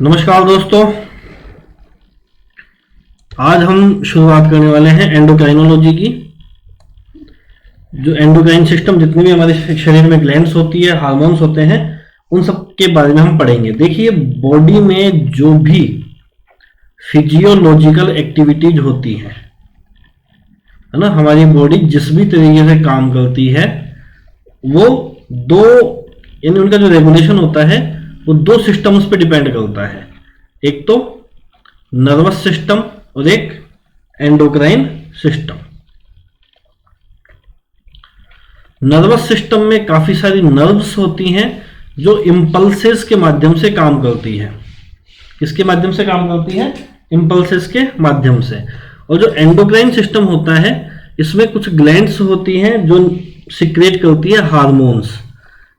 नमस्कार दोस्तों, आज हम शुरुआत करने वाले हैं एंडोक्राइनोलॉजी की। जो एंडोक्राइन सिस्टम, जितने भी हमारे शरीर में ग्लैंड्स होती है, हार्मोन्स होते हैं, उन सब के बारे में हम पढ़ेंगे। देखिए, बॉडी में जो भी फिजियोलॉजिकल एक्टिविटीज होती है ना, हमारी बॉडी जिस भी तरीके से काम करती है वो दो, यानी उनका जो रेगुलेशन होता है वो दो सिस्टम्स पे डिपेंड करता है। एक तो नर्वस सिस्टम और एक एंडोक्राइन सिस्टम। नर्वस सिस्टम में काफी सारी नर्व्स होती हैं जो इंपल्सेस के माध्यम से काम करती है। किसके माध्यम से काम करती है? इंपल्सेस के माध्यम से। और जो एंडोक्राइन सिस्टम होता है, इसमें कुछ ग्लैंड्स होती हैं जो सिक्रेट करती है हार्मोन्स।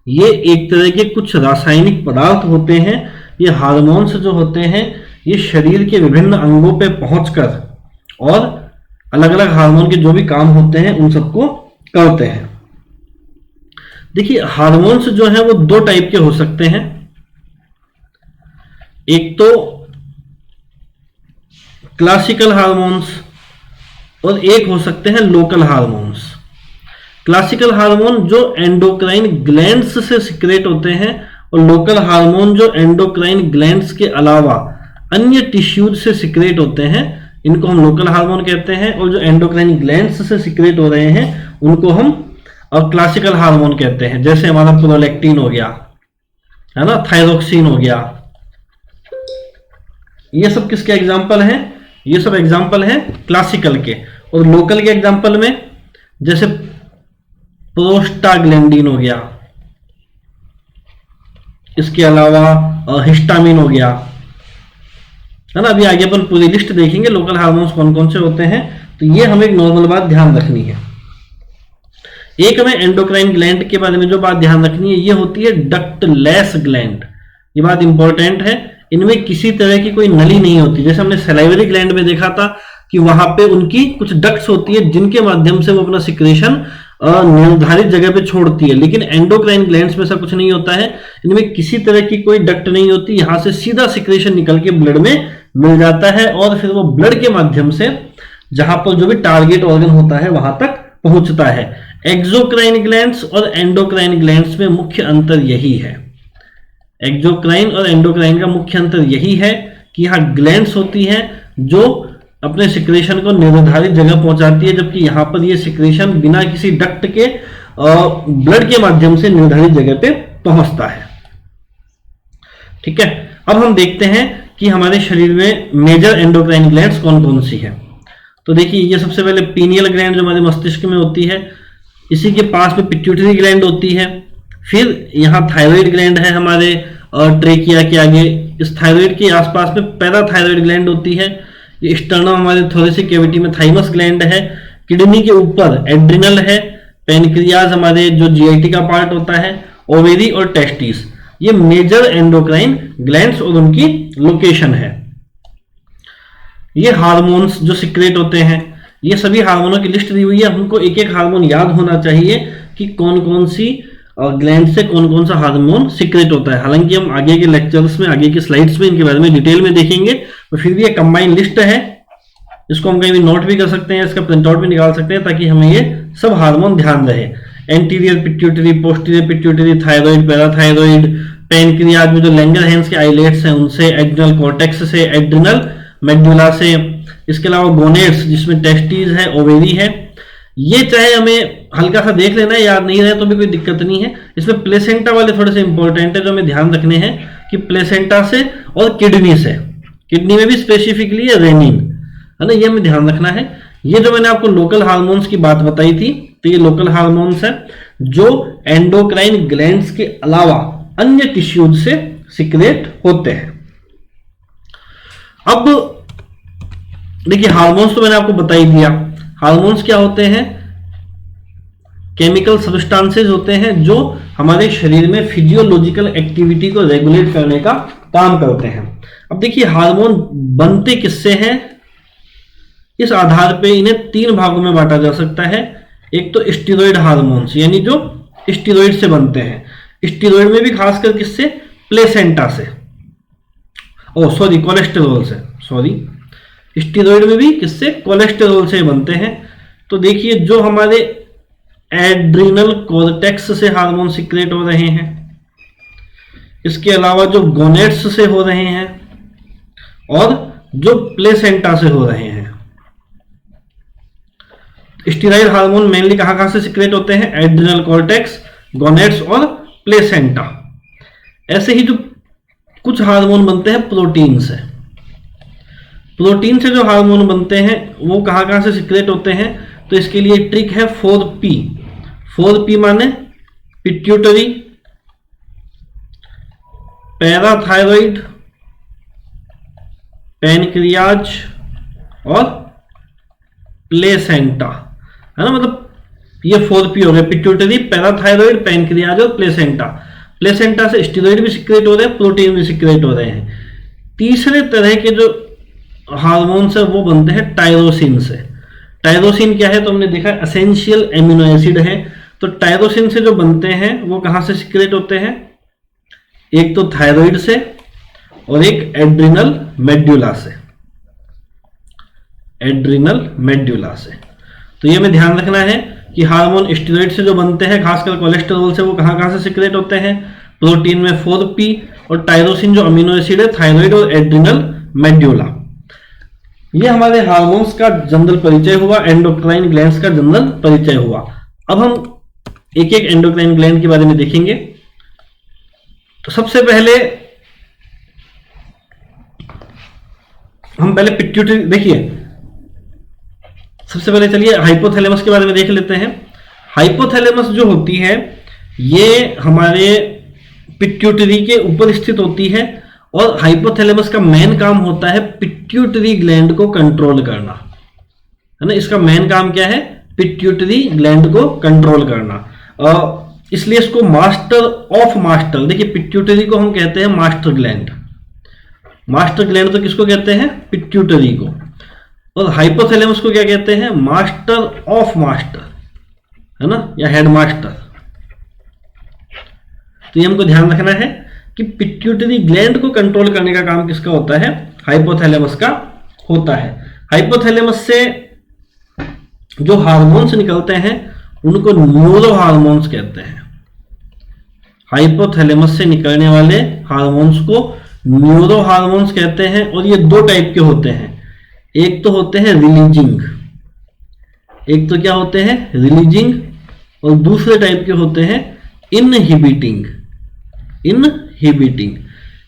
ये एक तरह के कुछ रासायनिक पदार्थ होते हैं। ये हार्मोन्स जो होते हैं ये शरीर के विभिन्न अंगों पे पहुंचकर और अलग अलग हार्मोन के जो भी काम होते हैं उन सबको करते हैं। देखिए, हार्मोन्स जो हैं वो दो टाइप के हो सकते हैं। एक तो क्लासिकल हार्मोन्स और एक हो सकते हैं लोकल हार्मोन्स। क्लासिकल हार्मोन जो एंडोक्राइन ग्लैंड्स से सिक्रेट होते हैं और लोकल हार्मोन जो एंडोक्राइन ग्लैंड्स के अलावा अन्य टिश्यूज से सिक्रेट होते हैं, इनको हम लोकल हार्मोन कहते हैं। और जो एंडोक्राइन ग्लैंड्स से सिक्रेट हो रहे हैं उनको हम क्लासिकल हार्मोन कहते हैं। जैसे हमारा प्रोलैक्टिन हो गया, है ना, थायरोक्सिन हो गया। ये सब किसके एग्जाम्पल हैं? ये सब एग्जाम्पल हैं क्लासिकल के। और लोकल के एग्जाम्पल में जैसे प्रोस्टाग्लैंडिन हो गया, इसके अलावा हिस्टामिन हो गया, है ना। अभी आगे अपन पूरी लिस्ट देखेंगे लोकल हार्मोन्स कौन कौन से होते हैं। तो ये हमें एक नॉर्मल बात ध्यान रखनी है। एक हमें एंडोक्राइन ग्लैंड के बारे में जो बात ध्यान रखनी है, ये होती है डक्टलेस ग्लैंड। ये बात इंपॉर्टेंट है। इनमें किसी तरह की कोई नली नहीं होती। जैसे हमने सलाइवरी ग्लैंड में देखा था कि वहां पे उनकी कुछ डक्ट्स होती है जिनके माध्यम से वो अपना सिक्रेशन निर्धारित जगह पे छोड़ती है। लेकिन एंडोक्राइन ग्लैंड्स में ऐसा कुछ नहीं होता है। इनमें किसी तरह की कोई डक्ट नहीं होती। यहां से सीधा सिक्रेशन निकल के ब्लड में मिल जाता है और फिर वो ब्लड के माध्यम से जहां पर जो भी टारगेट ऑर्गन होता है वहां तक पहुंचता है। एक्सोक्राइन ग्लैंड्स और एंडोक्राइन ग्लैंड्स में मुख्य अंतर यही है। एक्सोक्राइन और एंडोक्राइन का मुख्य अंतर यही है कि यहाँ ग्लैंड्स होती हैं जो अपने सिक्रेशन को निर्धारित जगह पहुंचाती है, जबकि यहां पर ये सिक्रेशन बिना किसी डक्ट के ब्लड के माध्यम से निर्धारित जगह पे पहुंचता है। ठीक है, अब हम देखते हैं कि हमारे शरीर में मेजर एंडोक्राइन ग्लैंड्स कौन कौन सी है। तो देखिए, ये सबसे पहले पीनियल ग्लैंड जो हमारे मस्तिष्क में होती है, इसी के पास में पिट्यूटरी ग्लैंड होती है। फिर यहाँ थायराइड ग्लैंड है हमारे ट्रेकिया के आगे। इस थायराइड के आसपास में पैराथायराइड ग्लैंड होती है। ये स्टर्नम हमारे थोरेसिक कैविटी में थाइमस ग्लैंड है। किडनी के ऊपर एड्रिनल है। पेनक्रियाज हमारे जो जीआईटी का पार्ट होता है। ओवेरी और टेस्टिस, ये मेजर एंडोक्राइन ग्लैंड्स और उनकी लोकेशन है। ये हार्मोन्स जो सिक्रेट होते हैं, ये सभी हार्मोनों की लिस्ट दी हुई है। हमको एक एक हार्मोन याद होना चाहिए कि कौन कौन सी ग्लैंड से कौन कौन सा हार्मोन सिक्रेट होता है। हालांकि हम आगे के लेक्चर्स में, आगे की स्लाइड्स में इनके बारे में डिटेल में देखेंगे, तो फिर भी ये कंबाइन लिस्ट है। इसको हम कहीं भी नोट भी कर सकते हैं, इसका प्रिंट आउट भी निकाल सकते हैं ताकि हमें ये सब हार्मोन ध्यान रहे। Anterior pituitary, posterior pituitary, thyroid, parathyroid, pancreas में जो लैंगरहैंस के आइलेट्स हैं उनसे, एड्रिनल कॉर्टेक्स से, एड्रिनल मेडुला से, इसके अलावा गोनेट्स जिसमें टेस्टिस है, ओवेरी है। ये चाहे हमें हल्का सा देख लेना है, याद नहीं रहे तो भी कोई दिक्कत नहीं है। इसमें प्लेसेंटा वाले थोड़े से इंपॉर्टेंट है जो हमें ध्यान रखने हैं कि प्लेसेंटा से और किडनी से, किडनी में भी स्पेसिफिकली रेनिन, है ना, ये हमें ध्यान रखना है। ये जो मैंने आपको लोकल हार्मोन्स की बात बताई थी, तो ये लोकल हार्मोन्स है जो एंडोक्राइन ग्लैंड्स के अलावा अन्य टिश्यूज से सिक्रेट होते हैं। अब देखिए, हार्मोन्स तो मैंने आपको बता ही दिया। हार्मोन्स क्या होते हैं? केमिकल सब्सटेंसेस होते हैं जो हमारे शरीर में फिजियोलॉजिकल एक्टिविटी को रेगुलेट करने का काम करते हैं। अब देखिए, हार्मोन बनते किससे हैं? इस आधार पे इन्हें तीन भागों में बांटा जा सकता है। एक तो स्टीरॉयड हार्मोन्स, यानी जो स्टीरॉयड से बनते हैं। स्टीरॉयड में भी खासकर किससे? प्लेसेंटा से। ओ सॉरी, कोलेस्टेरॉल से, सॉरी, स्टीरॉइड में भी किससे, कोलेस्टेरॉल से बनते हैं। तो देखिए जो हमारे एड्रिनल कॉर्टेक्स से हार्मोन सिक्रेट हो रहे हैं, इसके अलावा जो गोनेड्स से हो रहे हैं और जो प्लेसेंटा से हो रहे हैं। स्टीरॉइड हार्मोन मेनली कहां कहां से सिक्रेट होते हैं, एड्रिनल कॉर्टेक्स, गोनेड्स और प्लेसेंटा। ऐसे ही जो कुछ हार्मोन बनते हैं प्रोटीन से, प्रोटीन से जो हार्मोन बनते हैं वो कहां कहां से सिक्रेट होते हैं। तो इसके लिए ट्रिक है 4P। 4P माने पिट्यूटरी, पैराथायरॉइड, पैनक्रियाज और प्लेसेंटा, है ना। मतलब ये 4P हो गए, पिट्यूटरी, पैराथायरॉइड, पैनक्रियाज और प्लेसेंटा। प्लेसेंटा से स्टीरॉइड भी सिक्रेट हो रहे हैं, प्रोटीन भी सिक्रेट हो रहे हैं। तीसरे तरह के जो हार्मोन्स है वो बनते हैं टायरोसिन से। टायरोसिन क्या है, तो हमने देखा एसेंशियल एमिनो एसिड है। तो टायरोसिन से जो बनते हैं वो कहां से सिक्रेट होते हैं, एक तो थायराइड से और एक एड्रिनल मेड्यूला से, एड्रिनल मेड्यूला से। तो ये हमें ध्यान रखना है कि हार्मोन स्टीरॉइड से जो बनते हैं, खासकर कोलेस्टेरॉल से, वो कहां कहां से सिक्रेट होते हैं, प्रोटीन में 4P, और टायरोसिन जो अमीनो एसिड है थायराइड और एड्रिनल मेड्यूला। ये हमारे हार्मोन्स का जनरल परिचय हुआ, एंडोक्राइन ग्लैंड्स का जनरल परिचय हुआ। अब हम एक एक एंडोक्राइन ग्लैंड के बारे में देखेंगे। तो सबसे पहले हम पहले पिट्यूटरी देखिए, सबसे पहले चलिए हाइपोथैलेमस के बारे में देख लेते हैं। हाइपोथैलेमस जो होती है ये हमारे पिट्यूटरी के ऊपर स्थित होती है, और हाइपोथैलेमस का मेन काम होता है पिट्यूटरी ग्लैंड को कंट्रोल करना, है ना। इसका मेन काम क्या है, पिट्यूटरी ग्लैंड को कंट्रोल करना। इसलिए इसको मास्टर ऑफ मास्टर, देखिए पिट्यूटरी को हम कहते हैं मास्टर ग्लैंड। मास्टर ग्लैंड तो किसको कहते हैं, पिट्यूटरी को। और हाइपोथैलेमस को क्या कहते हैं, मास्टर ऑफ मास्टर, है ना, या हेड मास्टर। तो ये हमको ध्यान रखना है कि पिट्यूटरी ग्लैंड को कंट्रोल करने का काम किसका होता है, हाइपोथैलेमस का होता है। हाइपोथैलेमस से जो हार्मोन्स निकलते हैं उनको न्यूरो हार्मोन्स कहते हैं। हाइपोथैलेमस से निकलने वाले हार्मोन्स को न्यूरो हार्मोन्स कहते हैं, और ये दो टाइप के होते हैं। एक तो होते हैं रिलीजिंग, एक तो क्या होते हैं, रिलीजिंग, और दूसरे टाइप के होते हैं इनहिबिटिंग। इनहिबिटिंग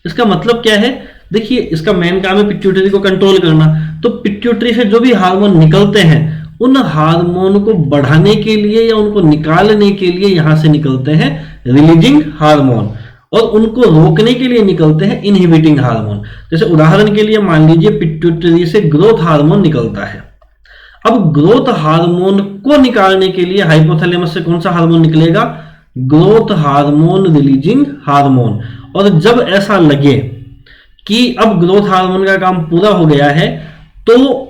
इसका मतलब क्या है, देखिए इसका मेन काम है पिट्यूटरी को कंट्रोल करना। तो पिट्यूटरी से जो भी हार्मोन निकलते हैं उन हार्मोन को बढ़ाने के लिए या उनको निकालने के लिए यहां से निकलते हैं रिलीजिंग हार्मोन, और उनको रोकने के लिए निकलते हैं इनहिबिटिंग हार्मोन। जैसे उदाहरण के लिए मान लीजिए पिट्यूटरी से ग्रोथ हार्मोन निकलता है। अब ग्रोथ हार्मोन को निकालने के लिए हाइपोथैलेमस से कौन सा हार्मोन निकलेगा, ग्रोथ हार्मोन रिलीजिंग हार्मोन। और जब ऐसा लगे कि अब ग्रोथ हार्मोन का काम पूरा हो गया है, तो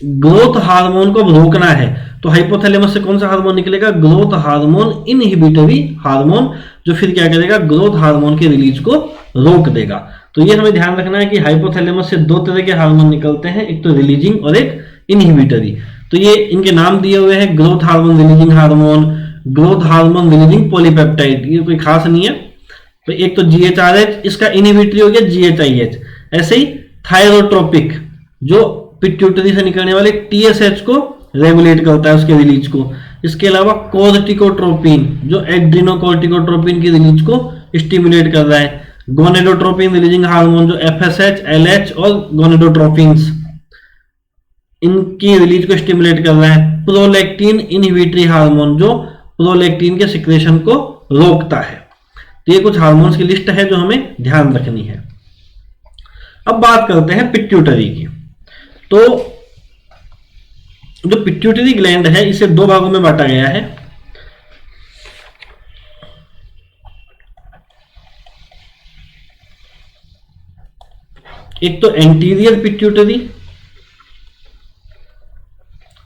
ग्रोथ हार्मोन को अब रोकना है, तो हाइपोथैलेमस से कौन सा हार्मोन निकलेगा, ग्रोथ हार्मोन इनहिबिटरी हार्मोन, जो फिर क्या करेगा, ग्रोथ हार्मोन के रिलीज को रोक देगा। तो ये हमें ध्यान रखना है कि हाइपोथैलेमस से दो तरह के हार्मोन निकलते हैं, एक तो रिलीजिंग और एक इनहिबिटरी। तो ये इनके नाम दिए हुए हैं, growth hormone releasing hormone, growth hormone releasing polypeptide, ये कोई खास नहीं है। तो एक तो GHRH, इसका इनहिबिटरी हो गया GHIH। ऐसे ही थायरोट्रोपिक जो पिट्यूटरी से निकलने वाले TSH को रेगुलेट करता है, उसके रिलीज को। इसके अलावा कोर्टिकोट्रोपिन जो एड्रिनोकोर्टिकोट्रोपिन की रिलीज को स्टिमुलेट कर रहा है। गोनेडोट्रोपिन रिलीजिंग हार्मोन जो FSH, LH और गोनेडोट्रोपिन्स, इनकी रिलीज को स्टिमुलेट कर रहा है। प्रोलैक्टिन इनहिबिटरी हार्मोन जो प्रोलैक्टिन के सिक्रेशन को रोकता है। तो ये कुछ हार्मोन्स की लिस्ट है जो हमें ध्यान रखनी है। अब बात करते हैं पिट्यूटरी की। तो जो पिट्यूटरी ग्लैंड है इसे दो भागों में बांटा गया है। एक तो एंटीरियर पिट्यूटरी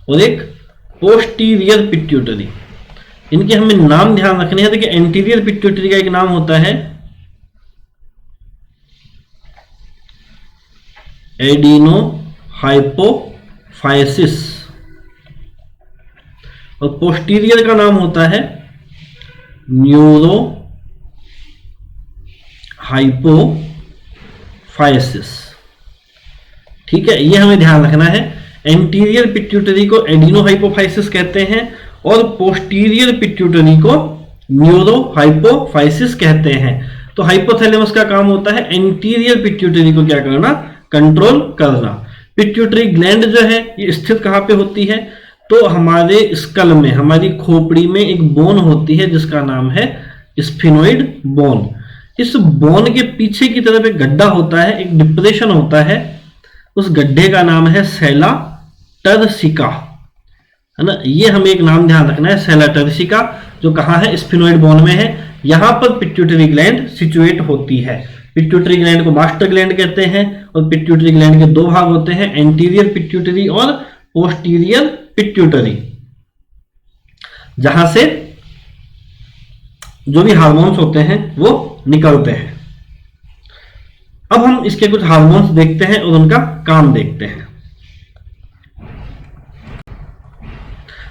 और एक पोस्टीरियर पिट्यूटरी। इनके हमें नाम ध्यान रखने हैं। देखिए एंटीरियर पिट्यूटरी का एक नाम होता है एडिनो हाइपोफाइसिस, और पोस्टीरियर का नाम होता है न्यूरो हाइपोफाइसिस। ठीक है, ये हमें ध्यान रखना है। एंटीरियर पिट्यूटरी को एडिनो हाइपोफाइसिस कहते हैं और पोस्टीरियर पिट्यूटरी को न्यूरो हाइपोफाइसिस कहते हैं। तो हाइपोथैलेमस का काम होता है एंटीरियर पिट्यूटरी को क्या करना, कंट्रोल करना। पिट्यूटरी ग्लैंड जो है ये स्थित कहां पे होती है, तो हमारे स्कल में, हमारी खोपड़ी में एक बोन होती है जिसका नाम है स्फिनोइड बोन। इस बोन के पीछे की तरफ एक गड्ढा होता है, एक डिप्रेशन होता है, उस गड्ढे का नाम है सेला टर्सिका, है ना। ये हमें एक नाम ध्यान रखना है, सेला टर्सिका, जो कहाँ है, स्फिनोइड बोन में है। यहां पर पिट्यूटरी ग्लैंड सिचुएट होती है। पिट्यूटरी ग्लैंड को मास्टर ग्लैंड कहते हैं और पिट्यूटरी ग्लैंड के दो भाग होते हैं, एंटीरियर पिट्यूटरी और पोस्टीरियर पिट्यूटरी, जहां से जो भी हार्मोन्स होते हैं वो निकलते हैं। अब हम इसके कुछ हार्मोन्स देखते हैं और उनका काम देखते हैं।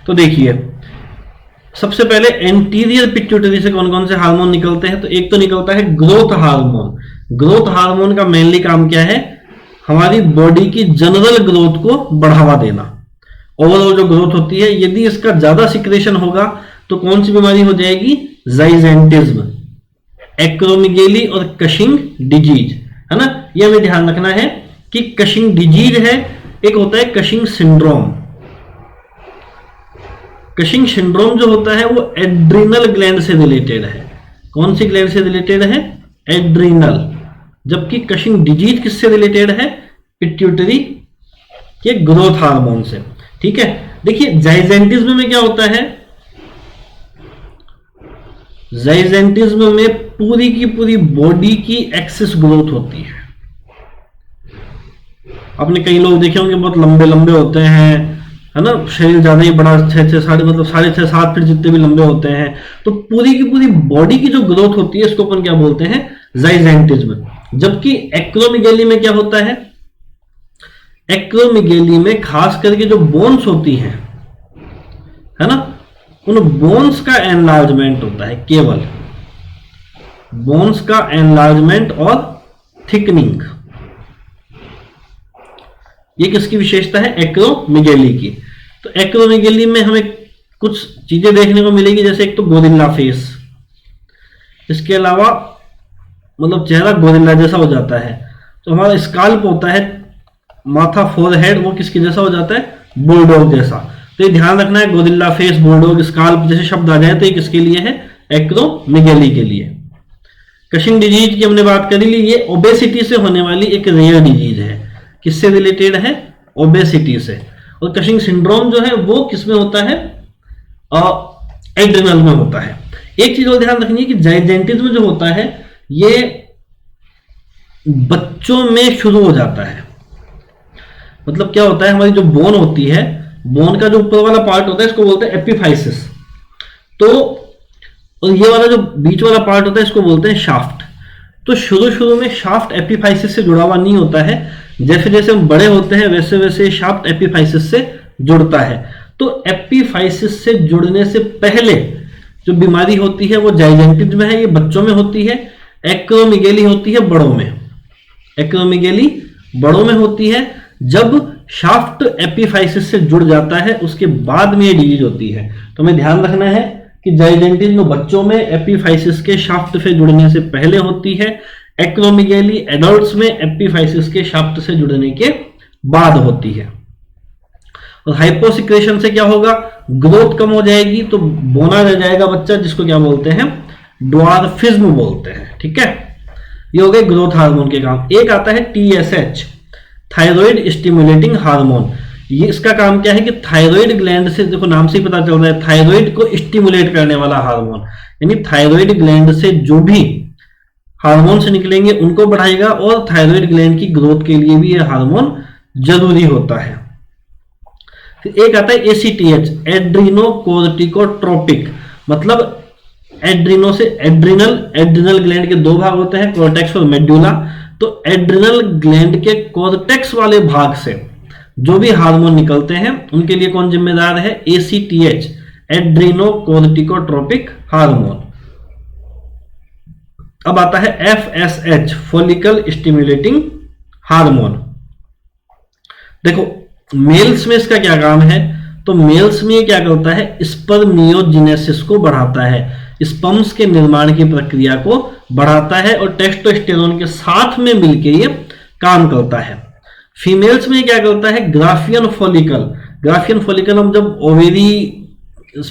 तो देखिए, सबसे पहले एंटीरियर पिट्यूटरी से कौन कौन से हार्मोन निकलते हैं। तो एक तो निकलता है ग्रोथ हार्मोन। ग्रोथ हार्मोन का मेनली काम क्या है, हमारी बॉडी की जनरल ग्रोथ को बढ़ावा देना। ओवरऑल जो ग्रोथ होती है, यदि इसका ज्यादा सिक्रेशन होगा तो कौन सी बीमारी हो जाएगी, जाइजेंटिज्म, एक्रोमेगेली और कशिंग डिजीज, है ना। ये हमें ध्यान रखना है कि कशिंग डिजीज है, एक होता है कशिंग सिंड्रोम। कशिंग सिंड्रोम जो होता है वो एड्रिनल ग्लैंड से रिलेटेड है। कौन सी ग्लैंड से रिलेटेड है, एड्रिनल। जबकि कशिंग डिजीज किससे रिलेटेड है, पिट्यूटरी के ग्रोथ हार्मोन से। ठीक है, देखिए जाइजेंटिज्म में क्या होता है, जाइजेंटिज्म में पूरी की पूरी बॉडी की एक्सिस ग्रोथ होती है। आपने कई लोग देखे होंगे बहुत लंबे लंबे होते हैं, है ना, शरीर ज्यादा ही बड़ा, 6.5 फीट जितने भी लंबे होते हैं। तो पूरी की पूरी बॉडी की जो ग्रोथ होती है इसको अपन क्या बोलते हैं, जाइजेंटिज्म। जबकि एक्रोमेगेली में क्या होता है, एक्रोमेगेली में खास करके जो बोन्स होती हैं, है ना, उन बोन्स का एनलार्जमेंट होता है, केवल बोन्स का एनलार्जमेंट और थिकनिंग। ये किसकी विशेषता है, एक्रोमेगेली की। तो एक्रोमेगेली में हमें कुछ चीजें देखने को मिलेगी, जैसे एक तो गोरिल्ला फेस, इसके अलावा मतलब चेहरा गोरिल्ला जैसा हो जाता है। तो हमारा स्काल्प होता है, माथा, फोरहेड, वो किसके जैसा हो जाता है, बुलडॉग जैसा। तो ये ध्यान रखना है, गोरिल्ला फेस, बुलडॉग, स्काल्प जैसे शब्द आ जाए तो ये किसके लिए है, एक्रोमेगेली के लिए। कशिंग डिजीज की हमने बात करी ली, ये ओबेसिटी से होने वाली एक रेयर डिजीज है। किससे रिलेटेड है, ओबेसिटी से। और कशिंग सिंड्रोम जो है वो किसमें होता है, एड्रिनल में होता है। एक चीज और ध्यान रखनी है कि जाइजेंटिज्म जो होता है ये बच्चों में शुरू हो जाता है। मतलब क्या होता है, हमारी जो बोन होती है, बोन का जो ऊपर वाला पार्ट होता है इसको बोलते हैं एपिफाइसिस। तो और ये वाला जो बीच वाला पार्ट होता है इसको बोलते हैं शाफ्ट। तो शुरू में शाफ्ट एपिफाइसिस से जुड़ा हुआ नहीं होता है, जैसे जैसे हम बड़े होते हैं वैसे वैसे शाफ्ट एपिफाइसिस से जुड़ता है। तो एपिफाइसिस से जुड़ने से पहले जो बीमारी होती है वो जाइजेंटिज्म है, ये बच्चों में होती है। एक्रोमेगेली होती है बड़ों में, एक्रोमेगेली बड़ों में होती है। जब शाफ्ट एपिफाइसिस से जुड़ जाता है उसके बाद में ये डिजीज होती है। तो हमें ध्यान रखना है कि जाइजेंटिज्म बच्चों में एपिफाइसिस के शाफ्ट से जुड़ने से पहले होती है, एक्रोमेगेली एडल्ट्स में एपिफाइसिस के शाफ्ट से जुड़ने के बाद होती है। और हाइपोसिक्रेशन से क्या होगा, ग्रोथ कम हो जाएगी तो बोना रह जाएगा बच्चा, जिसको क्या बोलते हैं, ड्वार्फिज्म बोलते हैं। ठीक है, ये हो गए ग्रोथ हार्मोन के काम। एक आता है TSH, थायराइड स्टिमुलेटिंग हार्मोन। ये इसका काम क्या है कि थायराइड ग्लैंड से, देखो नाम से ही पता चल रहा है, थायराइड को स्टिमुलेट करने वाला हार्मोन, यानी थायराइड ग्लैंड से जो भी हार्मोन से निकलेंगे उनको बढ़ाएगा। और थायराइड ग्लैंड की ग्रोथ के लिए भी यह हार्मोन जरूरी होता है। फिर एक आता है ACTH, एड्रीनोकोर्टिकोट्रोपिक। मतलब एड्रीनो से एड्रिनल ग्लैंड के दो भाग होते हैं, कॉर्टेक्स और मेड्यूला। तो एड्रिनल ग्लैंड के कॉर्टेक्स वाले भाग से जो भी हार्मोन निकलते हैं उनके लिए कौन जिम्मेदार है? ACTH, adrenocorticotropic hormone. अब आता है FSH, फॉलिकल स्टिमुलेटिंग हार्मोन। देखो मेल्स में इसका क्या काम है? तो मेल्स में ये क्या करता है? स्पर्मियोजेनेसिस को बढ़ाता है, स्पर्म्स के निर्माण की प्रक्रिया को बढ़ाता है और टेस्टोस्टेरोन के साथ में मिलकर ये काम करता है। फीमेल्स में क्या करता है? ग्राफियन फॉलिकल, ग्राफियन फॉलिकल हम जब ओवेरी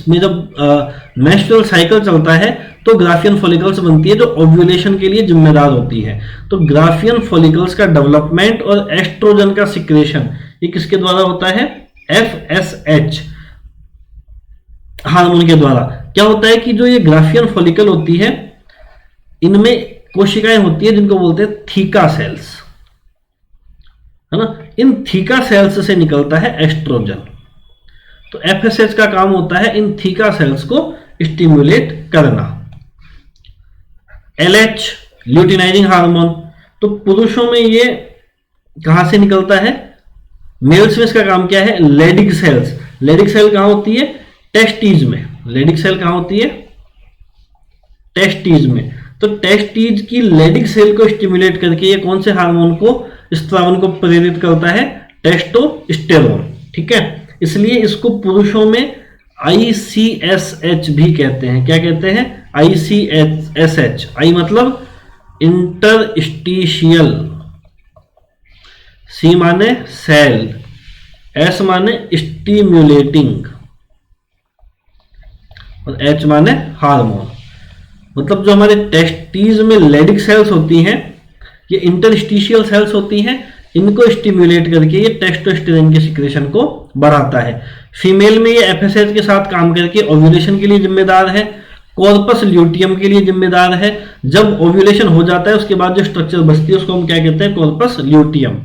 में जब मेंस्ट्रुअल साइकिल चलता है तो ग्राफियन फॉलिकल्स बनती है जो ओव्यूलेशन के लिए जिम्मेदार होती है। तो ग्राफियन फॉलिकल्स का डेवलपमेंट और एस्ट्रोजन का सिक्रेशन ये किसके द्वारा होता है? FSH हार्मोन के द्वारा। क्या होता है कि जो ये ग्राफियन फॉलिकल होती है इनमें कोशिकाएं होती है जिनको बोलते हैं थीका सेल्स, है ना। इन थीका सेल्स से निकलता है एस्ट्रोजन। तो FSH का काम होता है इन थीका सेल्स को स्टिमुलेट करना। LH ल्यूटिनाइजिंग हार्मोन, तो पुरुषों में ये कहां से निकलता है? मेल्स में इसका काम क्या है? Leydig cells. लेडिक सेल कहां होती है? टेस्टीज में। लेडिक सेल कहां होती है? टेस्टीज में। तो टेस्टीज की लेडिक सेल को स्टिमुलेट करके ये कौन से हार्मोन को, स्त्रावन को प्रेरित करता है? टेस्टोस्टेरोन। ठीक है, इसलिए इसको पुरुषों में ICSH भी कहते हैं। क्या कहते हैं? ICSH। I मतलब इंटरस्टिशियल, C माने सेल, S माने स्टिम्युलेटिंग और H माने हार्मोन। मतलब जो हमारे टेस्टीज में लेडिक सेल्स होती हैं ये इंटरस्टिशियल सेल्स होती हैं, इनको स्टिम्युलेट करके ये टेस्टोस्टेरोन के सिक्रेशन को बढ़ाता है। फीमेल में ये FSH के साथ काम करके ओव्यूलेशन के लिए जिम्मेदार है, कॉर्पस ल्यूटियम के लिए जिम्मेदार है। जब ओव्यूलेशन हो जाता है उसके बाद जो स्ट्रक्चर बचती है उसको हम क्या कहते हैं? Corpus luteum.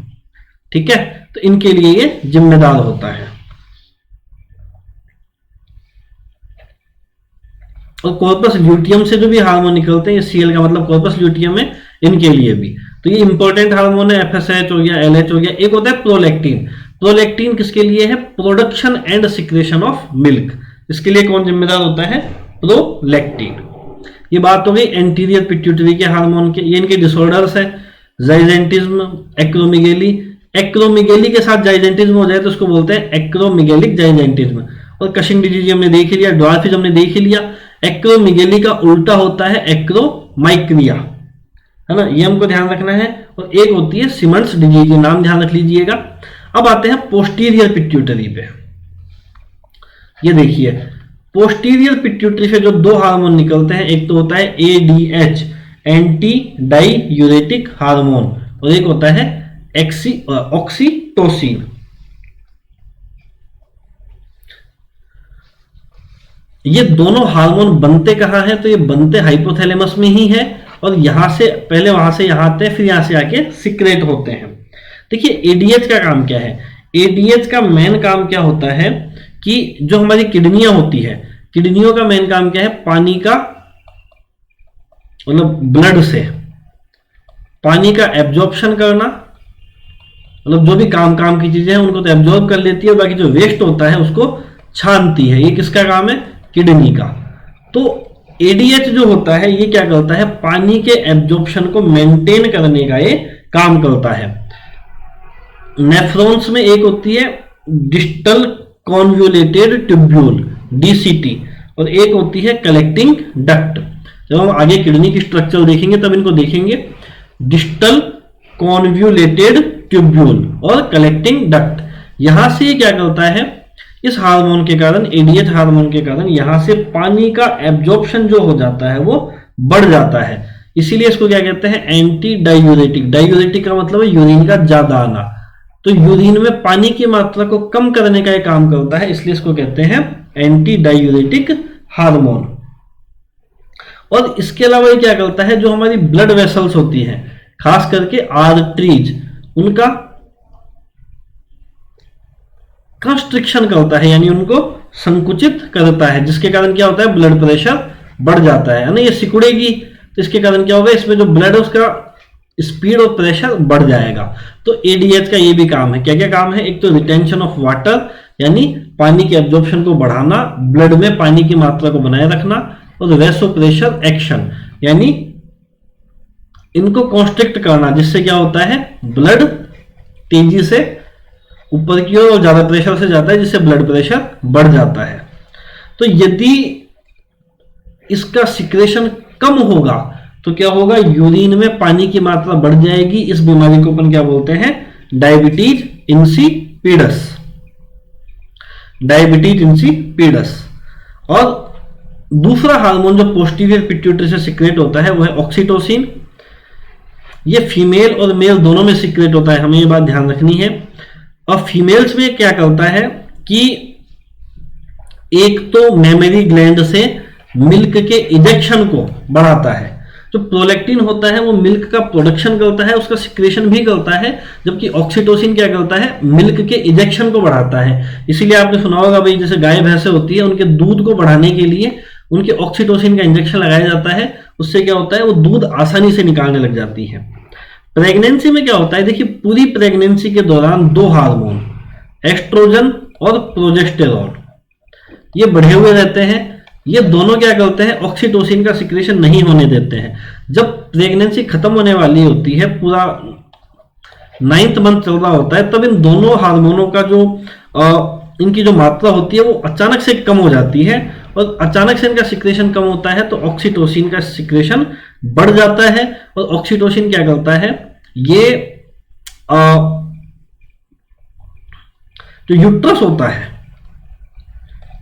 ठीक है, तो इनके लिए ये जिम्मेदार होता है। और कॉर्पस ल्यूटियम से जो भी हार्मोन निकलते हैं, ये Cl का मतलब कॉर्पस ल्यूटियम है, इनके लिए भी। तो ये इंपॉर्टेंट हार्मोन है, FSH हो गया, LH हो गया। एक होता है प्रोलैक्टिन। प्रोलैक्टिन किसके लिए है? Production and secretion of milk. इसके लिए कौन जिम्मेदार होता है? प्रोलैक्टिन। ये बात हो गई एंटीरियर पिट्यूटरी के हार्मोन के। ये इनके डिसऑर्डर्स है, जाइजेंटिज्म, एक्रोमिगेली। एक्रोमिगेली के साथ जाइजेंटिज्म हो जाए तो उसको बोलते हैं एक्रोमिगेलिक जाइजेंटिज्म। और कशिंग डिजीज हमने देख ही लिया, ड्वार्फिज्म हमने देख ही लिया। एक्रोमिगेली का उल्टा होता है एक्रोमाइक्रिया, है ना, ये हमको ध्यान रखना है। और एक होती है सिमंड्स डिजीज, नाम ध्यान रख लीजिएगा। अब आते हैं पोस्टीरियर पिट्यूटरी पे। ये देखिए पोस्टीरियर पिट्यूटरी से जो दो हार्मोन निकलते हैं, एक तो होता है ADH, एंटी डाइयूरेटिक हार्मोन, और एक होता है ऑक्सीटोसिन। ये दोनों हार्मोन बनते कहां हैं? तो ये बनते हाइपोथैलेमस में ही है, और यहां से पहले वहां से यहां आते हैं, फिर यहां से आके सिक्रेट होते हैं। देखिए ADH का काम क्या है? ADH का मेन काम क्या होता है कि जो हमारी किडनियां होती है, किडनियों का मेन काम क्या है? पानी का, मतलब ब्लड से पानी का एब्जॉर्प्शन करना, मतलब जो भी काम की चीजें हैं उनको तो एब्जॉर्ब कर लेती है, और बाकी जो वेस्ट होता है उसको छानती है। ये किसका काम है? किडनी का। तो ADH जो होता है ये क्या करता है? पानी के एब्जॉर्प्शन को मेंटेन करने का ये काम करता है। नेफ्रॉन्स में एक होती है डिस्टल कॉन्वोल्यूटेड ट्यूब्यूल, DCT, और एक होती है कलेक्टिंग डक्ट। जब हम आगे किडनी की स्ट्रक्चर देखेंगे तब इनको देखेंगे। डिस्टल कॉन्वोल्यूटेड ट्यूब्यूल और कलेक्टिंग डक्ट। यहां से क्या करता है? इस हार्मोन के कारण, ADH हार्मोन के कारण यहां से पानी का एब्जॉर्प्शन जो हो जाता है वो बढ़ जाता है। इसीलिए इसको क्या कहते हैं? Anti diuretic. डाइयूरेटिक का मतलब है यूरिन का ज्यादा आना, तो यूरिन में पानी की मात्रा को कम करने का ये काम करता है, इसलिए इसको कहते हैं एंटी डाइयूरेटिक हार्मोन। और इसके अलावा ये क्या करता है? जो हमारी ब्लड वेसल्स होती हैं, खास करके आर्टरीज, उनका कंस्ट्रिक्शन करता है, यानी उनको संकुचित करता है, जिसके कारण क्या होता है? ब्लड प्रेशर बढ़ जाता है ना। ये सिकुड़ेगी तो इसके कारण क्या होगा? इसमें जो ब्लड है उसका स्पीड और प्रेशर बढ़ जाएगा। तो एडीएच का ये भी काम है। क्या क्या काम है? एक तो रिटेंशन ऑफ वाटर यानी पानी के एब्जॉर्प्शन को बढ़ाना, ब्लड में पानी की मात्रा को बनाए रखना, और वैसो प्रेशर एक्शन यानी इनको कॉन्स्ट्रिक्ट करना, जिससे क्या होता है ब्लड तेजी से ऊपर की ओर और ज्यादा प्रेशर से जाता है, जिससे ब्लड प्रेशर बढ़ जाता है। तो यदि इसका सिक्रेशन कम होगा तो क्या होगा? यूरिन में पानी की मात्रा बढ़ जाएगी। इस बीमारी को अपन क्या बोलते हैं? Diabetes insipidus. Diabetes insipidus. और दूसरा हार्मोन जो पोस्टीरियर पिट्यूटरी से सिक्रेट होता है वो है ऑक्सीटोसिन। ये फीमेल और मेल दोनों में सिक्रेट होता है, हमें ये बात ध्यान रखनी है। और फीमेल्स में क्या करता है कि एक तो मेमरी ग्लैंड से मिल्क के इजेक्शन को बढ़ाता है। जो प्रोलैक्टिन होता है वो मिल्क का प्रोडक्शन करता है, उसका सिक्रेशन भी करता है, जबकि ऑक्सीटोसिन क्या करता है? मिल्क के इजेक्शन को बढ़ाता है। इसीलिए आपने सुना होगा भाई, जैसे गाय भैंसे होती है उनके दूध को बढ़ाने के लिए उनके ऑक्सीटोसिन का इंजेक्शन लगाया जाता है। उससे क्या होता है? वो दूध आसानी से निकालने लग जाती है। प्रेगनेंसी में क्या होता है? देखिए, पूरी प्रेगनेंसी के दौरान दो हार्मोन एस्ट्रोजन और प्रोजेस्टेरॉन ये बढ़े हुए रहते हैं। ये दोनों क्या करते हैं? ऑक्सीटोसिन का सिक्रेशन नहीं होने देते हैं। जब प्रेगनेंसी खत्म होने वाली होती है, पूरा 9th मंथ चल रहा होता है, तब इन दोनों हार्मोनों का जो इनकी जो मात्रा होती है वो अचानक से कम हो जाती है। और अचानक से इनका सिक्रेशन कम होता है तो ऑक्सीटोसिन का सिक्रेशन बढ़ जाता है। और ऑक्सीटोसिन क्या करता है? ये जो यूट्रस होता है,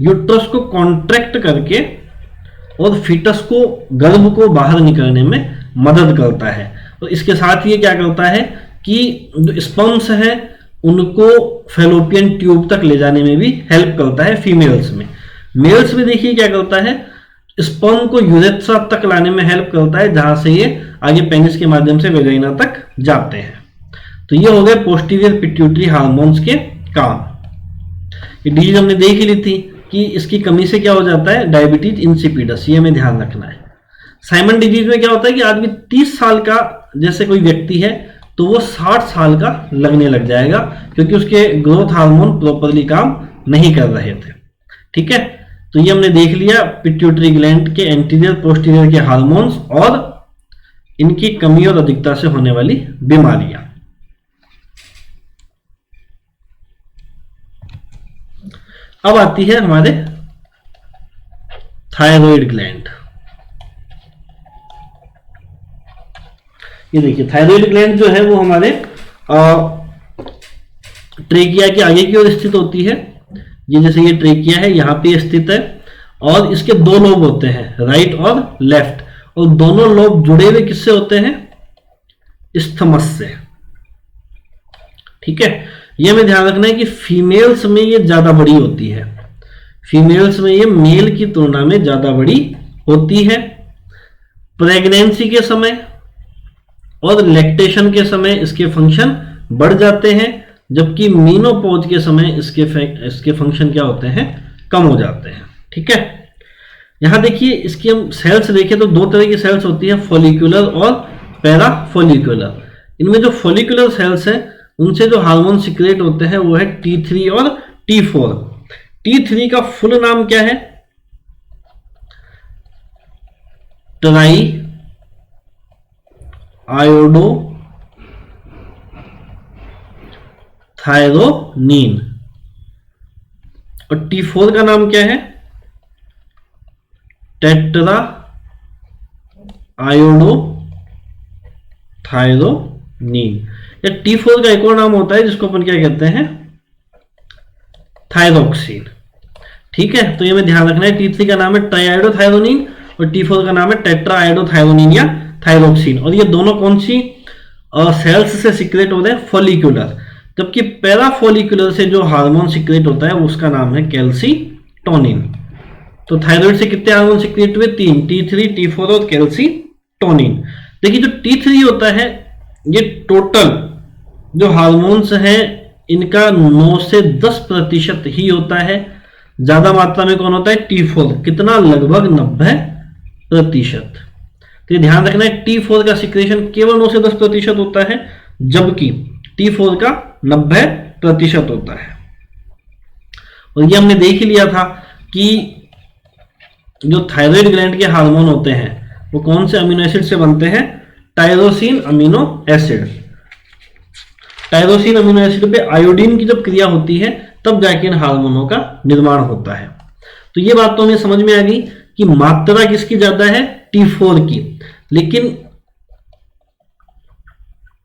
यूट्रस को कॉन्ट्रैक्ट करके और फीटस को, गर्भ को बाहर निकलने में मदद करता है। और इसके साथ ये क्या करता है कि जो स्पर्म्स है उनको फैलोपियन ट्यूब तक ले जाने में भी हेल्प करता है फीमेल्स में। मेल्स में देखिए क्या करता है? स्पर्म को यूरेथ्रा तक लाने में हेल्प करता है, जहां से ये आगे पेनिस के माध्यम से वेजाइना तक जाते हैं। तो ये हो गए पोस्टीरियर पिट्यूटरी हार्मोन्स के काम। ये डिजीज हमने देख ही ली थी कि इसकी कमी से क्या हो जाता है? डायबिटीज इंसिपिडस, ये हमें ध्यान रखना है। साइमन डिजीज में क्या होता है कि आदमी 30 साल का जैसे कोई व्यक्ति है तो वो 60 साल का लगने लग जाएगा, क्योंकि उसके ग्रोथ हार्मोन प्रॉपरली काम नहीं कर रहे थे। ठीक है, तो ये हमने देख लिया पिट्यूटरी ग्लैंड के एंटीरियर पोस्टीरियर के हार्मोन्स और इनकी कमी और अधिकता से होने वाली बीमारियां। अब आती है हमारे थायराइड ग्लैंड। ये देखिए, थायराइड ग्लैंड जो है वो हमारे ट्रेकिया के आगे की ओर स्थित होती है। ये जैसे ये ट्रेकिया है, यहाँ पे स्थित है, और इसके दो लोब होते हैं, राइट और लेफ्ट, और दोनों लोब जुड़े हुए किससे होते हैं? इस्थमस से। ठीक है, ये हमें ध्यान रखना है कि फीमेल्स में ये ज्यादा बड़ी होती है। फीमेल्स में ये मेल की तुलना में ज्यादा बड़ी होती है। प्रेगनेंसी के समय और लैक्टेशन के समय इसके फंक्शन बढ़ जाते हैं, जबकि मीनोपॉज के समय इसके फंक्शन क्या होते हैं? कम हो जाते हैं। ठीक है, यहां देखिए, इसकी हम सेल्स देखें तो दो तरह की सेल्स होती है, फॉलिकुलर और पैराफॉलिकुलर। इनमें जो फॉलिकुलर सेल्स है उनसे जो हार्मोन सिक्रेट होते हैं वो है T3 और T4। T3 का फुल नाम क्या है? Triiodothyronine. और T4 का नाम क्या है? Tetraiodothyronine. या T4 का एक और नाम होता है जिसको अपन क्या कहते हैं? थायरोक्सिन। ठीक है, तो ये हमें ध्यान रखना है। T3 का नाम है ट्राइआयोडोथायरोनीन और T4 का नाम है टेट्राआयोडोथायरोनीन या थायरोक्सिन। और ये दोनों कौन सी सेल्स से सिक्रेट होते हैं? फॉलिकुलर। जबकि पैराफॉलिकुलर से जो हार्मोन सिक्रेट होता है उसका नाम है कैल्सीटोनिन। तो थायराइड से कितने हार्मोन सिक्रेट हुए? 3, T3, T4 और कैल्सीटोनिन। देखिए, जो T3 होता है ये टोटल जो हार्मोन्स हैं इनका 9 से 10% ही होता है। ज्यादा मात्रा में कौन होता है? T4। कितना? लगभग 90%। तो ये ध्यान रखना है, T4 का सिक्रेशन केवल 9 से 10% होता है, जबकि T4 का 90% होता है। और ये हमने देख ही लिया था कि जो थायराइड ग्लैंड के हार्मोन होते हैं वो कौन से अमीनो एसिड से बनते हैं, tyrosine amino acid. Tyrosine amino acid पे आयोडीन की जब क्रिया होती है तब जाके इन हार्मोनों का निर्माण होता है। तो ये बात तो हमें समझ में आ गई कि मात्रा किसकी ज्यादा है, T4 की। लेकिन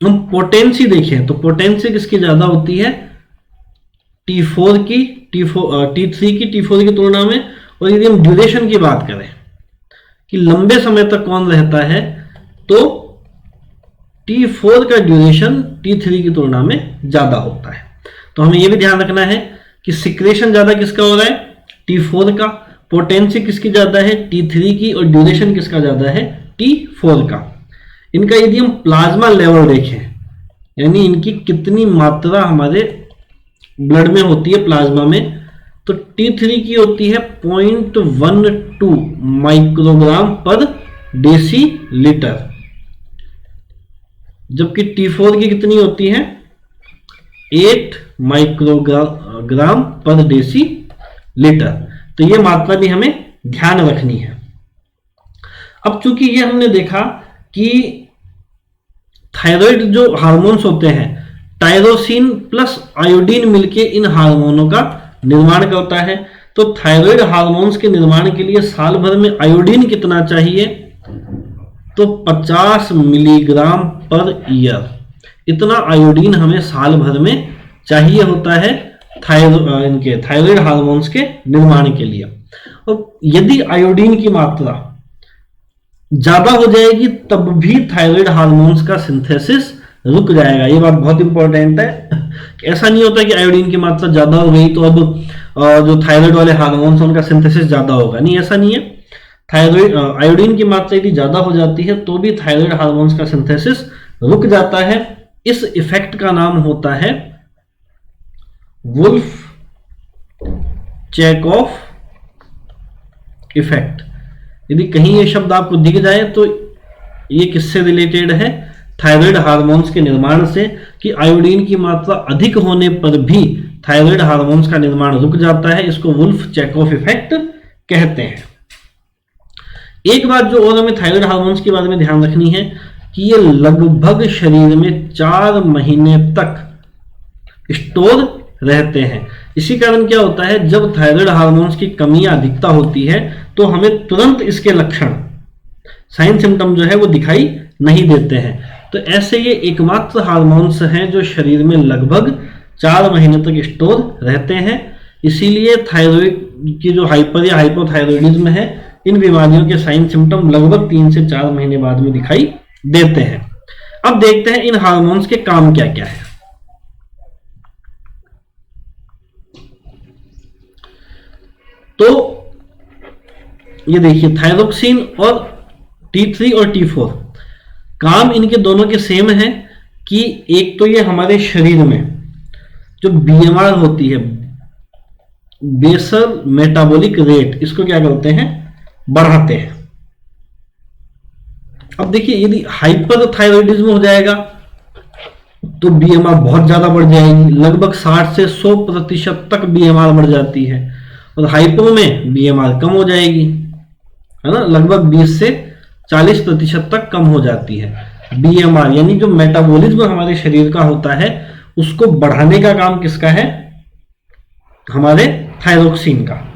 हम पोटेंसी देखें तो पोटेंसी किसकी ज्यादा होती है, T4 की, T3 की T4 की तुलना में। और यदि हम ड्यूरेशन की बात करें कि लंबे समय तक कौन रहता है, तो T4 का ड्यूरेशन T3 की तुलना में ज्यादा होता है। तो हमें यह भी ध्यान रखना है कि सिक्रेशन ज्यादा किसका हो रहा है, T4 का। पोटेंसी किसकी ज्यादा है, T3 की। और ड्यूरेशन किसका ज्यादा है, T4 का। इनका यदि हम प्लाज्मा लेवल देखें, यानी इनकी कितनी मात्रा हमारे ब्लड में होती है, प्लाज्मा में, तो T3 की होती है 0.12 माइक्रोग्राम पर डेसीलीटर, जबकि T4 की कितनी होती है, 8 माइक्रोग्राम पर डेसीलीटर। तो ये मात्रा भी हमें ध्यान रखनी है। अब चूंकि ये हमने देखा कि थायराइड जो हार्मोन्स होते हैं, टायरोसिन प्लस आयोडीन मिलके इन हार्मोनों का निर्माण करता है। तो थायराइड हार्मोन्स के निर्माण के लिए साल भर में आयोडीन कितना चाहिए, तो 50 मिलीग्राम पर ईयर। इतना आयोडीन हमें साल भर में चाहिए होता है थायराइड हार्मोन्स के निर्माण के लिए। और यदि आयोडीन की मात्रा ज्यादा हो जाएगी तब भी थायराइड हार्मोन्स का सिंथेसिस रुक जाएगा। ये बात बहुत इंपॉर्टेंट है कि ऐसा नहीं होता कि आयोडीन की मात्रा ज्यादा हो गई तो अब जो थायराइड वाले हार्मोन्स उनका सिंथेसिस ज्यादा होगा, नहीं, ऐसा नहीं है। थायराइड आयोडीन की मात्रा यदि ज्यादा हो जाती है तो भी थायराइड हार्मोन्स का सिंथेसिस रुक जाता है। इस इफेक्ट का नाम होता है वुल्फ चेकऑफ इफेक्ट। यदि कहीं ये शब्द आपको दिख जाए तो ये किससे रिलेटेड है, थायराइड हार्मोन्स के निर्माण से, कि आयोडीन की मात्रा अधिक होने पर भी थायराइड हार्मोन्स का निर्माण रुक जाता है। इसको वुल्फ चेकऑफ इफेक्ट कहते हैं। एक बात जो और हमें थायराइड हार्मोन्स के बारे में ध्यान रखनी है कि ये लगभग शरीर में 4 महीने तक स्टोर रहते हैं। इसी कारण क्या होता है, जब थायराइड हार्मोन्स की कमी या अधिकता होती है तो हमें तुरंत इसके लक्षण, साइन सिम्टम जो है वो दिखाई नहीं देते हैं। तो ऐसे ये एकमात्र हार्मोन्स हैं जो शरीर में लगभग 4 महीने तक स्टोर रहते हैं। इसीलिए थायराइड की जो हाइपर या हाइपोथायरॉयडिज्म है, इन बीमारियों के साइन सिम्टम लगभग 3 से 4 महीने बाद में दिखाई देते हैं। अब देखते हैं इन हार्मोन्स के काम क्या क्या है। तो ये देखिए, थायरोक्सिन और T3 और T4 काम इनके दोनों के सेम है कि एक तो ये हमारे शरीर में जो BMR होती है, बेसल मेटाबॉलिक रेट, इसको क्या करते हैं, बढ़ाते हैं। अब देखिए, यदि हाइपरथायरॉयडिज्म हो जाएगा तो BMR बहुत ज्यादा बढ़ जाएगी, लगभग 60 से 100% तक BMR बढ़ जाती है। और हाइपो में BMR कम हो जाएगी, है ना, लगभग 20 से 40% तक कम हो जाती है। BMR यानी जो मेटाबॉलिज्म हमारे शरीर का होता है उसको बढ़ाने का काम किसका है, हमारे थायरोक्सिन का।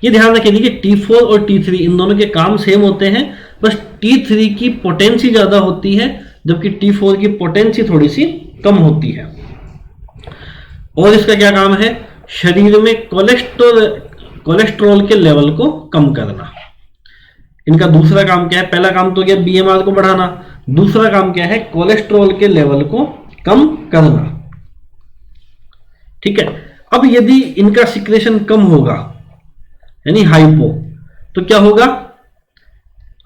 ये ध्यान रखिए, देखिए T4 और T3 इन दोनों के काम सेम होते हैं, बस T3 की पोटेंसी ज्यादा होती है जबकि T4 की पोटेंसी थोड़ी सी कम होती है। और इसका क्या काम है, शरीर में कोलेस्ट्रॉल के लेवल को कम करना। इनका दूसरा काम क्या है, पहला काम तो क्या, BMR को बढ़ाना, दूसरा काम क्या है, कोलेस्ट्रॉल के लेवल को कम करना। ठीक है। अब यदि इनका सिक्रेशन कम होगा यानी हाइपो, तो क्या होगा,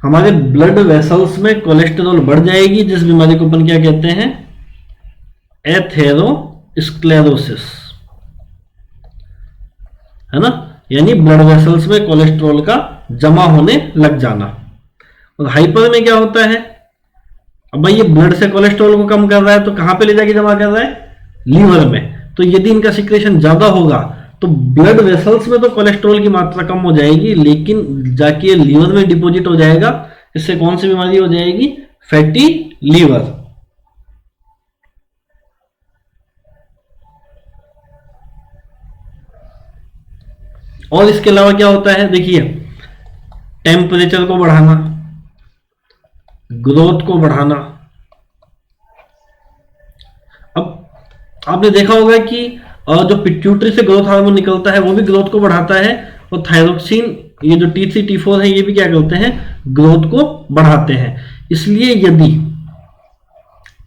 हमारे ब्लड वेसल्स में कोलेस्ट्रॉल बढ़ जाएगी, जिस बीमारी को अपन क्या कहते हैं, एथेरोस्क्लेरोसिस, है ना, यानी ब्लड वेसल्स में कोलेस्ट्रॉल का जमा होने लग जाना। और हाइपर में क्या होता है, अब भाई ये ब्लड से कोलेस्ट्रॉल को कम कर रहा है तो कहां पे ले जाके जमा कर रहा है, लीवर में। तो यदि इनका सिक्रेशन ज्यादा होगा तो ब्लड वेसल्स में तो कोलेस्ट्रॉल की मात्रा कम हो जाएगी, लेकिन जाके लीवर में डिपॉजिट हो जाएगा। इससे कौन सी बीमारी हो जाएगी, फैटी लीवर। और इसके अलावा क्या होता है, देखिए टेम्परेचर को बढ़ाना, ग्रोथ को बढ़ाना। अब आपने देखा होगा कि जो पिट्यूटरी से ग्रोथ हार्मोन निकलता है वो भी ग्रोथ को बढ़ाता है, और थायरोक्सिन, ये जो T3 T4 है, ये भी क्या करते हैं, ग्रोथ को बढ़ाते हैं। इसलिए यदि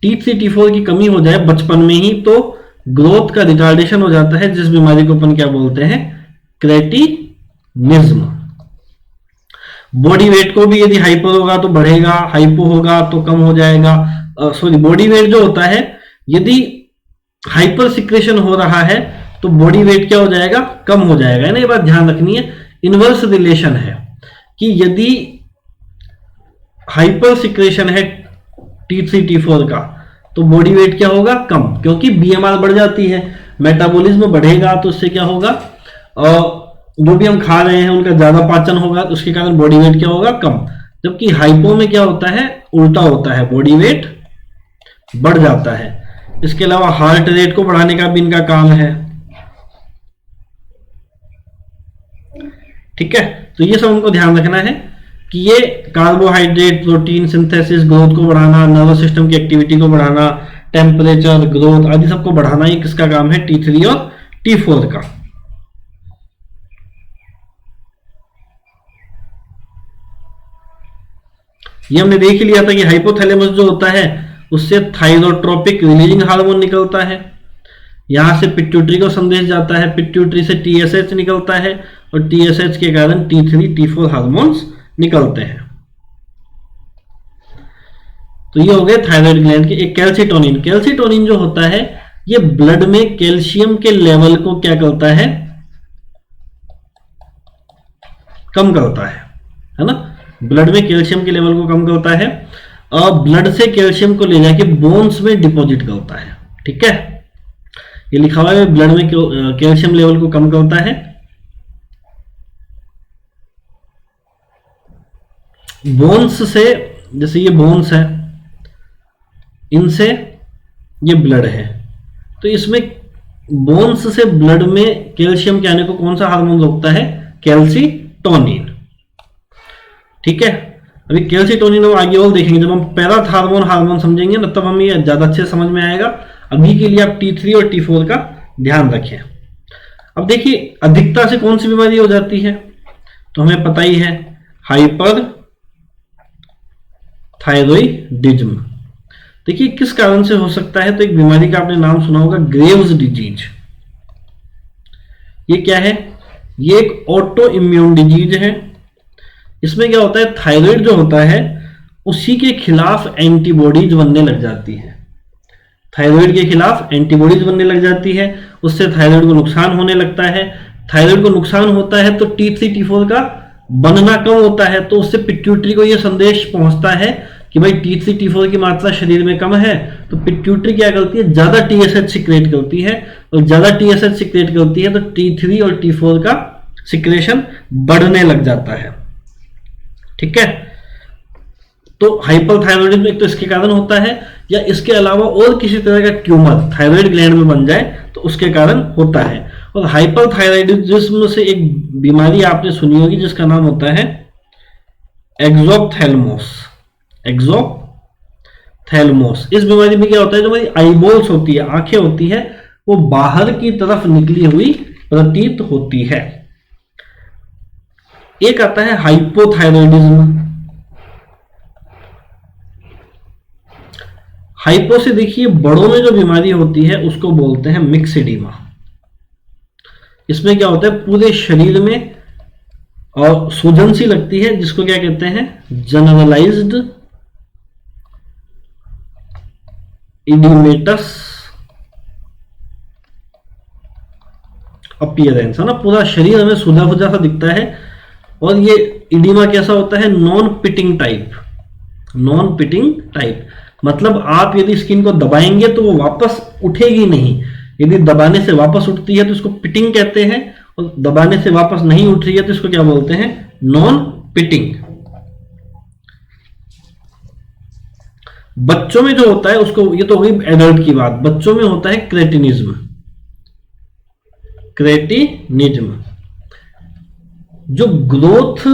T3 T4 की कमी हो जाए बचपन में ही तो ग्रोथ का रिटार्डेशन हो जाता है, जिस बीमारी को अपन क्या बोलते हैं, क्रेटिनिज्म। बॉडी वेट को भी यदि हाइपर होगा तो बढ़ेगा, हाइपो होगा तो कम हो जाएगा। सॉरी, बॉडी वेट जो होता है, यदि हाइपर सिक्रेशन हो रहा है तो बॉडी वेट क्या हो जाएगा, कम हो जाएगा, है ना। ये बात ध्यान रखनी है, इनवर्स रिलेशन है कि यदि हाइपर सिक्रेशन है T3 T4 का तो बॉडी वेट क्या होगा, कम, क्योंकि बीएमआर बढ़ जाती है, मेटाबॉलिज्म बढ़ेगा तो उससे क्या होगा, जो भी हम खा रहे हैं उनका ज्यादा पाचन होगा तो उसके कारण बॉडी वेट क्या होगा, कम। जबकि हाइपो में क्या होता है, उल्टा होता है, बॉडी वेट बढ़ जाता है। इसके अलावा हार्ट रेट को बढ़ाने का भी इनका काम है, ठीक है। तो ये सब हमको ध्यान रखना है कि ये कार्बोहाइड्रेट, प्रोटीन सिंथेसिस, ग्रोथ को बढ़ाना, नर्वस सिस्टम की एक्टिविटी को बढ़ाना, टेम्परेचर, ग्रोथ आदि सबको बढ़ाना, ये किसका काम है, T3 और T4 का। ये हमने देख ही लिया था कि हाइपोथैलेमस जो होता है उससे थाइरोट्रोपिक रिलीजिंग हार्मोन निकलता है, यहां से पिट्यूटरी को संदेश जाता है, पिट्यूटरी से TSH निकलता है और TSH के कारण T3 T4 हार्मोन्स निकलते हैं। तो ये हो गए थायराइड ग्लैंड के। एक कैल्सिटोनिन, कैल्सिटोनिन जो होता है ये ब्लड में कैल्शियम के लेवल को क्या करता है, कम करता है ना। ब्लड में कैल्शियम के लेवल को कम करता है और ब्लड से कैल्शियम को ले जाके बोन्स में डिपॉजिट करता है, ठीक है। ये लिखा हुआ है, ब्लड में कैल्शियम लेवल को कम करता है। बोन्स से, जैसे ये बोन्स है, इनसे ये ब्लड है, तो इसमें बोन्स से ब्लड में कैल्शियम के आने को कौन सा हार्मोन रोकता है, कैल्सिटोनिन, ठीक है। अभी कैल्सिटोनिन हम आगे और देखेंगे, जब हम पैराथार्मोन हार्मोन समझेंगे ना तब हमें ये ज्यादा अच्छे समझ में आएगा। अभी के लिए आप T3 और T4 का ध्यान रखें। अब देखिए अधिकता से कौन सी बीमारी हो जाती है, तो हमें पता ही है, हाइपर थायरॉइडिज्म। देखिए किस कारण से हो सकता है, तो एक बीमारी का आपने नाम सुना होगा, ग्रेव्स डिजीज। ये क्या है, ये एक ऑटो इम्यून डिजीज है। इसमें क्या होता है, थायराइड जो होता है उसी के खिलाफ एंटीबॉडीज बनने लग जाती है, थायराइड के खिलाफ एंटीबॉडीज बनने लग जाती है, उससे थायराइड को नुकसान होने लगता है। थायराइड को नुकसान होता है तो T3 T4 का बनना कम होता है, तो उससे पिट्यूटरी को यह संदेश पहुंचता है कि भाई T3 T4 की मात्रा शरीर में कम है, तो पिट्यूटरी क्या करती है, ज्यादा TSH सिक्रेट करती है, और ज्यादा TSH सिक्रेट करती है तो T3 और T4 का सिक्रेशन बढ़ने लग जाता है, ठीक है। तो हाइपरथायरॉइडिज्म एक तो इसके कारण होता है, या इसके अलावा और किसी तरह का ट्यूमर थायराइड ग्लैंड में बन जाए तो उसके कारण होता है। और हाइपरथायरॉइडिज्म से एक बीमारी आपने सुनी होगी जिसका नाम होता है एक्सोप्थेल्मोस, एक्सोप्थेल्मोस। इस बीमारी में क्या होता है, जो हमारी आईबॉल्स होती है, आंखें होती है, वो बाहर की तरफ निकली हुई प्रतीत होती है। एक आता है हाइपोथायरॉइडिज्म। हाइपो से देखिए बड़ों में जो बीमारी होती है उसको बोलते हैं मिक्सिडीमा। इसमें क्या होता है, पूरे शरीर में और सूजन सी लगती है, जिसको क्या कहते हैं, जनरलाइज्ड इडिमेटस अपीयरेंस, है ना। पूरा शरीर हमें सूजा सूजा सा दिखता है, और ये इडिमा कैसा होता है, non pitting type, non pitting type, मतलब आप यदि स्किन को दबाएंगे तो वो वापस उठेगी नहीं, यदि दबाने से वापस उठती है तो इसको पिटिंग कहते हैं, और दबाने से वापस नहीं उठ रही है तो इसको क्या बोलते हैं, नॉन पिटिंग। बच्चों में जो होता है उसको, ये तो हो गई एडल्ट की बात, बच्चों में होता है क्रेटिनिज्म, क्रेटिनिज्म जो ग्रोथ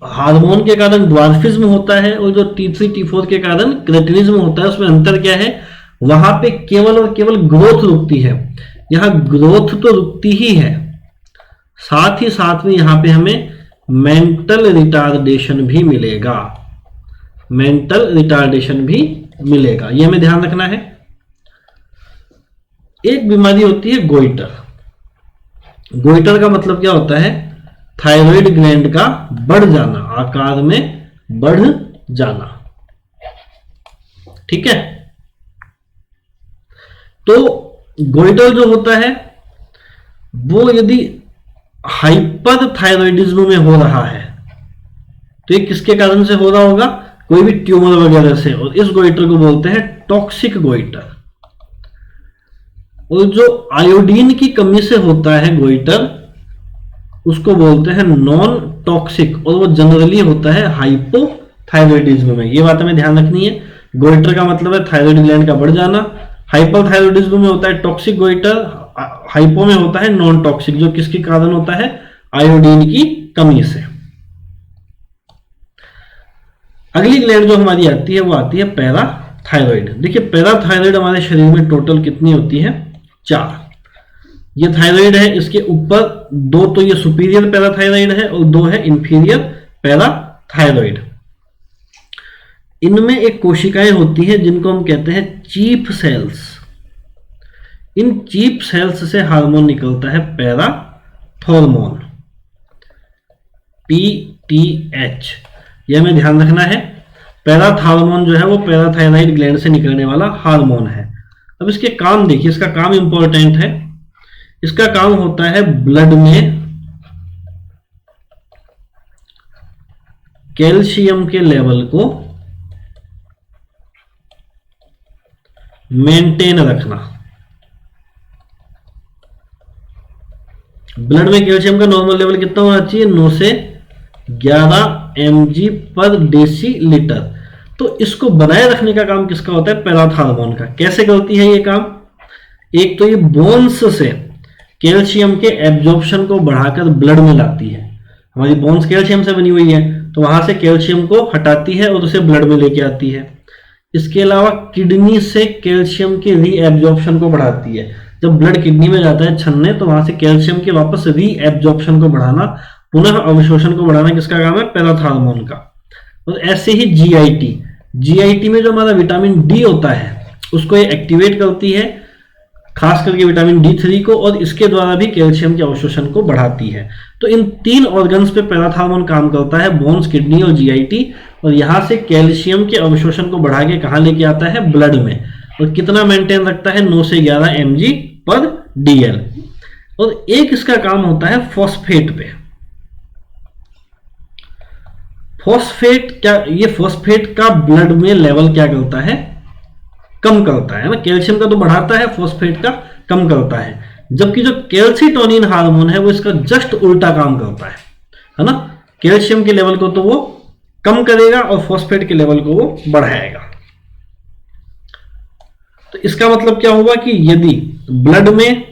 हार्मोन के कारण ड्वार्फिज्म होता है, और जो T3 T4 के कारण क्रेटिनिज्म होता है, उसमें अंतर क्या है, वहां पे केवल और केवल ग्रोथ रुकती है, यहां ग्रोथ तो रुकती ही है, साथ ही साथ में यहां पे हमें मेंटल रिटार्डेशन भी मिलेगा, मेंटल रिटार्डेशन भी मिलेगा, यह हमें ध्यान रखना है। एक बीमारी होती है गोइटर, गोइटर का मतलब क्या होता है, थायराइड ग्लैंड का बढ़ जाना, आकार में बढ़ जाना, ठीक है। तो गोइटर जो होता है वो यदि हाइपर थायराइडिज्म में हो रहा है तो ये किसके कारण से हो रहा होगा, कोई भी ट्यूमर वगैरह से, और इस गोइटर को बोलते हैं टॉक्सिक गोइटर। और जो आयोडीन की कमी से होता है गोइटर उसको बोलते हैं नॉन टॉक्सिक, और वो जनरली होता है हाइपोथायरॉयडिज्म में, ये बात हमें ध्यान रखनी है। गोइटर का मतलब है थायराइड ग्लैंड का बढ़ जाना, हाइपोथायरॉयडिज्म में होता है टॉक्सिक गोइटर, हाइपो में होता है नॉन टॉक्सिक, जो किसके कारण होता है, आयोडीन की कमी से। अगली ग्लैंड जो हमारी आती है वो आती है पैराथायरॉयड। देखिए पैराथायरॉयड हमारे शरीर में टोटल कितनी होती है, 4। ये थायराइड है, इसके ऊपर 2 तो ये सुपीरियर पैराथायराइड है और 2 है इंफीरियर पैराथायराइड। इनमें एक कोशिकाएं होती है जिनको हम कहते हैं चीफ सेल्स। इन चीफ सेल्स से हार्मोन निकलता है पैराथॉर्मोन, PTH, यह हमें ध्यान रखना है। पैराथॉर्मोन जो है वो पैराथायराइड ग्लैंड से निकलने वाला हार्मोन है। अब इसके काम देखिए, इसका काम इंपॉर्टेंट है। इसका काम होता है ब्लड में कैल्शियम के लेवल को मेंटेन रखना। ब्लड में कैल्शियम का नॉर्मल लेवल कितना होना चाहिए, 9 से 11 mg पर डेसीलीटर। तो इसको बनाए रखने का काम किसका होता है, पैराथॉर्मोन का। कैसे करती है ये काम, एक तो ये बोन्स से कैल्शियम के एब्जॉर्प्शन को बढ़ाकर ब्लड में लाती है। हमारी बोन्स कैल्शियम से बनी हुई है तो वहां से कैल्शियम को हटाती है और उसे ब्लड में लेके आती है। इसके अलावा किडनी से कैल्शियम के री एब्जॉर्प्शन को बढ़ाती है। जब ब्लड किडनी में जाता है छन्ने तो वहां से कैल्शियम के वापस री एब्जॉर्प्शन को बढ़ाना, पुनः अवशोषण को बढ़ाना किसका काम है, पैराथॉर्मोन का। और ऐसे ही जीआईटी में जो हमारा विटामिन डी होता है उसको ये एक्टिवेट करती है, खास करके विटामिन D3 को, और इसके द्वारा भी कैल्शियम के अवशोषण को बढ़ाती है। तो इन 3 ऑर्गन्स पे पैराथॉर्मोन काम करता है, बोन्स, किडनी और जीआईटी। और यहां से कैल्शियम के अवशोषण को बढ़ा के कहां लेके आता है, ब्लड में। और कितना मेंटेन रखता है, 9 से 11 mg पर DL। और एक इसका काम होता है फॉस्फेट पे। फॉस्फेट क्या, ये फॉस्फेट का ब्लड में लेवल क्या करता है, कम करता है ना। कैल्शियम का तो बढ़ाता है, फॉस्फेट का कम करता है। जबकि जो कैल्सिटोनिन हार्मोन है वो इसका जस्ट उल्टा काम करता है ना। कैल्शियम के लेवल को तो वो कम करेगा और फॉस्फेट के लेवल को वो बढ़ाएगा। तो इसका मतलब क्या हुआ कि यदि ब्लड में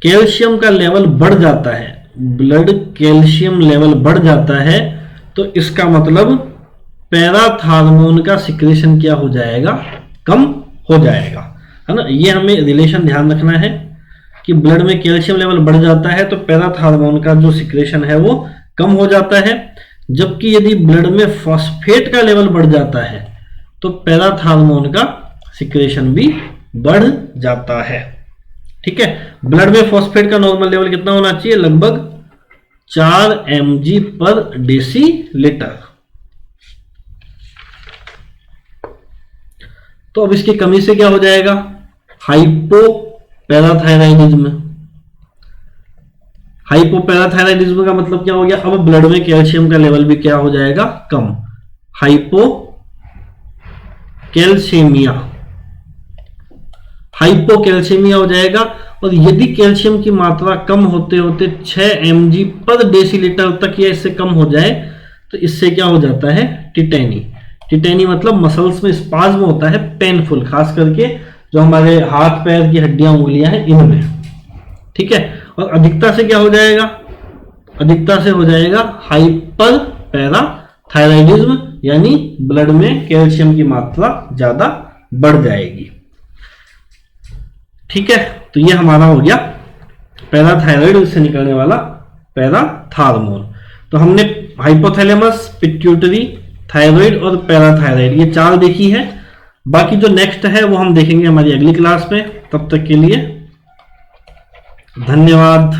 कैल्शियम का लेवल बढ़ जाता है, ब्लड कैल्शियम लेवल बढ़ जाता है, तो इसका मतलब पैराथॉर्मोन का सिक्रेशन क्या हो जाएगा, कम हो जाएगा, है ना। ये हमें रिलेशन ध्यान रखना है कि ब्लड में कैल्शियम लेवल बढ़ जाता है तो पैराथॉर्मोन का जो सिक्रेशन है वो कम हो जाता है। जबकि यदि ब्लड में फॉस्फेट का लेवल बढ़ जाता है तो पैराथॉर्मोन का सिक्रेशन भी बढ़ जाता है। ठीक है, ब्लड में फॉस्फेट का नॉर्मल लेवल कितना होना चाहिए, लगभग 4 mg पर डेसीलीटर। तो अब इसकी कमी से क्या हो जाएगा, हाइपो पैराथायराइडिज्म। हाइपोपैराथायराइडिज्म का मतलब क्या हो गया, अब ब्लड में कैल्शियम का लेवल भी क्या हो जाएगा, कम, हाइपोकैल्शियमिया, हाइपोकैल्शियमिया हो जाएगा। और यदि कैल्शियम की मात्रा कम होते होते 6 mg पर डेसीलीटर तक या इससे कम हो जाए तो इससे क्या हो जाता है, टिटेनी। टिटेनी मतलब मसल्स में स्पाज्म होता है, पेनफुल, खास करके जो हमारे हाथ पैर की हड्डियां उंगलियां हैं इनमें, ठीक है। और अधिकता से क्या हो जाएगा, अधिकता से हो जाएगा हाइपर पैराथायराइडिज्म, यानी ब्लड में कैल्शियम की मात्रा ज्यादा बढ़ जाएगी, ठीक है। तो ये हमारा हो गया पैराथायराइड से निकलने वाला पैराथार्मोन। तो हमने हाइपोथैलेमस, पिट्यूटरी, थायराइड और पैराथायराइड ये 4 देखी है। बाकी जो नेक्स्ट है वो हम देखेंगे हमारी अगली क्लास में। तब तक के लिए धन्यवाद।